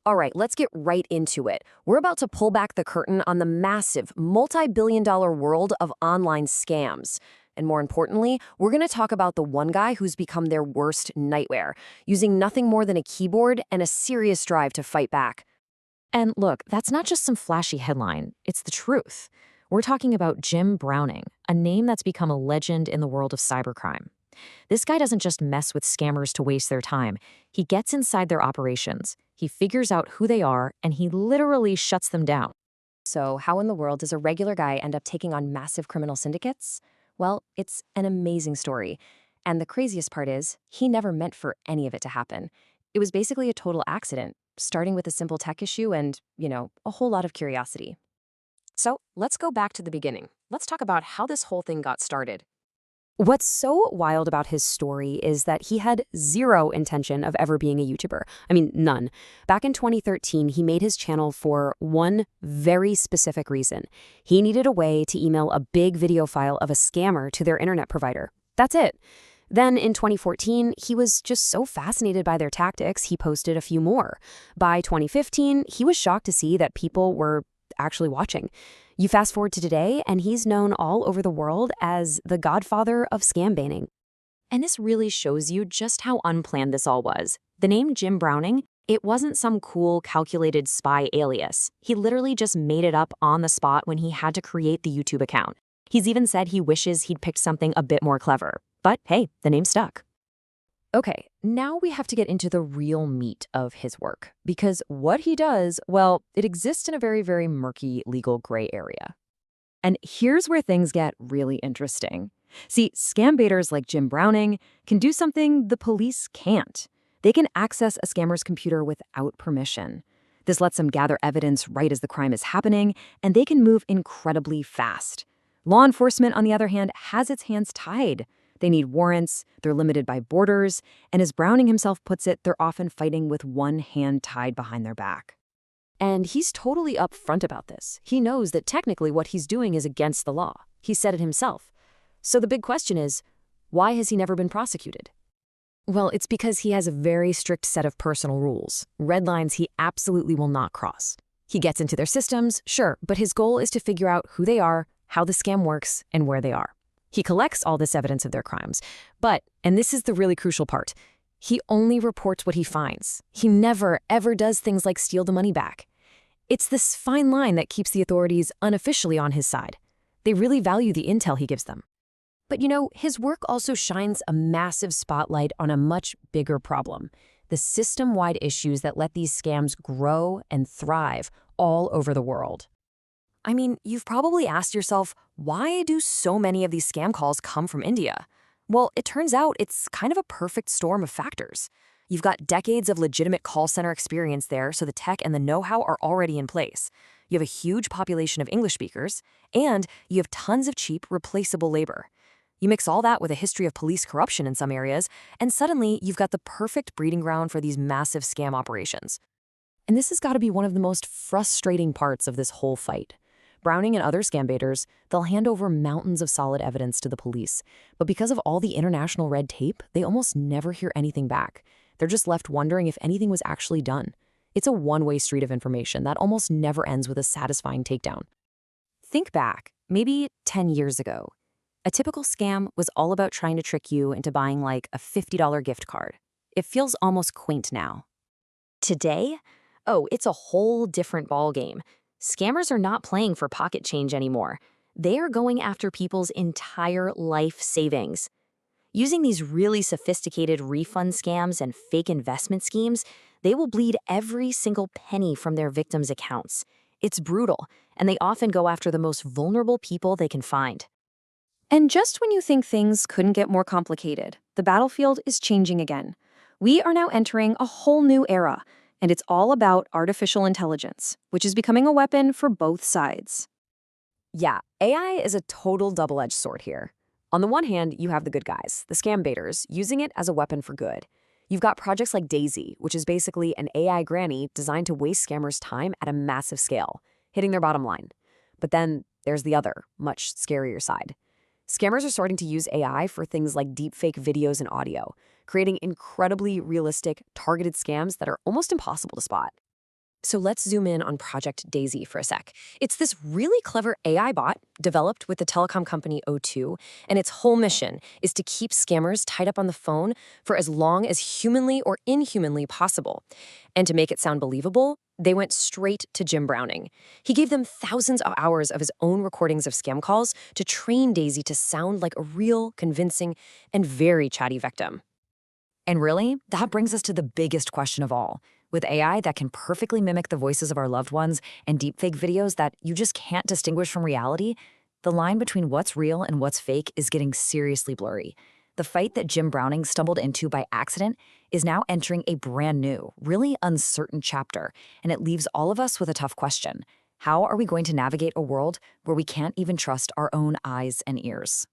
All right, let's get right into it. We're about to pull back the curtain on the massive, multi-billion-dollar world of online scams. And more importantly, we're going to talk about the one guy who's become their worst nightmare, using nothing more than a keyboard and a serious drive to fight back. And look, that's not just some flashy headline, it's the truth. We're talking about Jim Browning, a name that's become a legend in the world of cybercrime. This guy doesn't just mess with scammers to waste their time. He gets inside their operations, he figures out who they are, and he literally shuts them down. So how in the world does a regular guy end up taking on massive criminal syndicates? Well, it's an amazing story. And the craziest part is, he never meant for any of it to happen. It was basically a total accident, starting with a simple tech issue and, a whole lot of curiosity. So let's go back to the beginning. Let's talk about how this whole thing got started. What's so wild about his story is that he had zero intention of ever being a YouTuber. I mean, none. Back in 2013, he made his channel for one very specific reason. He needed a way to email a big video file of a scammer to their internet provider. That's it. Then in 2014, he was just so fascinated by their tactics, he posted a few more. By 2015, he was shocked to see that people were actually watching. You fast forward to today, and he's known all over the world as the Godfather of Scambaiting. And this really shows you just how unplanned this all was. The name Jim Browning, it wasn't some cool, calculated spy alias. He literally just made it up on the spot when he had to create the YouTube account. He's even said he wishes he'd picked something a bit more clever. But hey, the name stuck. Okay, now we have to get into the real meat of his work, because what he does, well, it exists in a very, very murky legal gray area. And here's where things get really interesting. See, scam baiters like Jim Browning can do something the police can't. They can access a scammer's computer without permission. This lets them gather evidence right as the crime is happening, and they can move incredibly fast. Law enforcement, on the other hand, has its hands tied. They need warrants, they're limited by borders, and as Browning himself puts it, they're often fighting with one hand tied behind their back. And he's totally upfront about this. He knows that technically what he's doing is against the law. He said it himself. So the big question is, why has he never been prosecuted? Well, it's because he has a very strict set of personal rules, red lines he absolutely will not cross. He gets into their systems, sure, but his goal is to figure out who they are, how the scam works, and where they are. He collects all this evidence of their crimes, but, and this is the really crucial part, he only reports what he finds. He never, ever does things like steal the money back. It's this fine line that keeps the authorities unofficially on his side. They really value the intel he gives them. But his work also shines a massive spotlight on a much bigger problem, the system-wide issues that let these scams grow and thrive all over the world. I mean, you've probably asked yourself, why do so many of these scam calls come from India? Well, it turns out it's kind of a perfect storm of factors. You've got decades of legitimate call center experience there, so the tech and the know-how are already in place. You have a huge population of English speakers, and you have tons of cheap, replaceable labor. You mix all that with a history of police corruption in some areas, and suddenly you've got the perfect breeding ground for these massive scam operations. And this has got to be one of the most frustrating parts of this whole fight. Browning and other scam baiters, they'll hand over mountains of solid evidence to the police. But because of all the international red tape, they almost never hear anything back. They're just left wondering if anything was actually done. It's a one-way street of information that almost never ends with a satisfying takedown. Think back, maybe 10 years ago. A typical scam was all about trying to trick you into buying like a $50 gift card. It feels almost quaint now. Today? Oh, it's a whole different ballgame. Scammers are not playing for pocket change anymore. They are going after people's entire life savings. Using these really sophisticated refund scams and fake investment schemes, they will bleed every single penny from their victims' accounts. It's brutal, and they often go after the most vulnerable people they can find. And just when you think things couldn't get more complicated, the battlefield is changing again. We are now entering a whole new era. And it's all about artificial intelligence, which is becoming a weapon for both sides. Yeah, AI is a total double-edged sword here. On the one hand, you have the good guys, the scam baiters, using it as a weapon for good. You've got projects like Daisy, which is basically an AI granny designed to waste scammers' time at a massive scale, hitting their bottom line. But then there's the other, much scarier side. Scammers are starting to use AI for things like deepfake videos and audio, creating incredibly realistic, targeted scams that are almost impossible to spot. So let's zoom in on Project Daisy for a sec. It's this really clever AI bot developed with the telecom company O2, and its whole mission is to keep scammers tied up on the phone for as long as humanly or inhumanly possible. And to make it sound believable, they went straight to Jim Browning. He gave them thousands of hours of his own recordings of scam calls to train Daisy to sound like a real, convincing, and very chatty victim. And really, that brings us to the biggest question of all. With AI that can perfectly mimic the voices of our loved ones and deepfake videos that you just can't distinguish from reality, the line between what's real and what's fake is getting seriously blurry. The fight that Jim Browning stumbled into by accident is now entering a brand new, really uncertain chapter, and it leaves all of us with a tough question. How are we going to navigate a world where we can't even trust our own eyes and ears?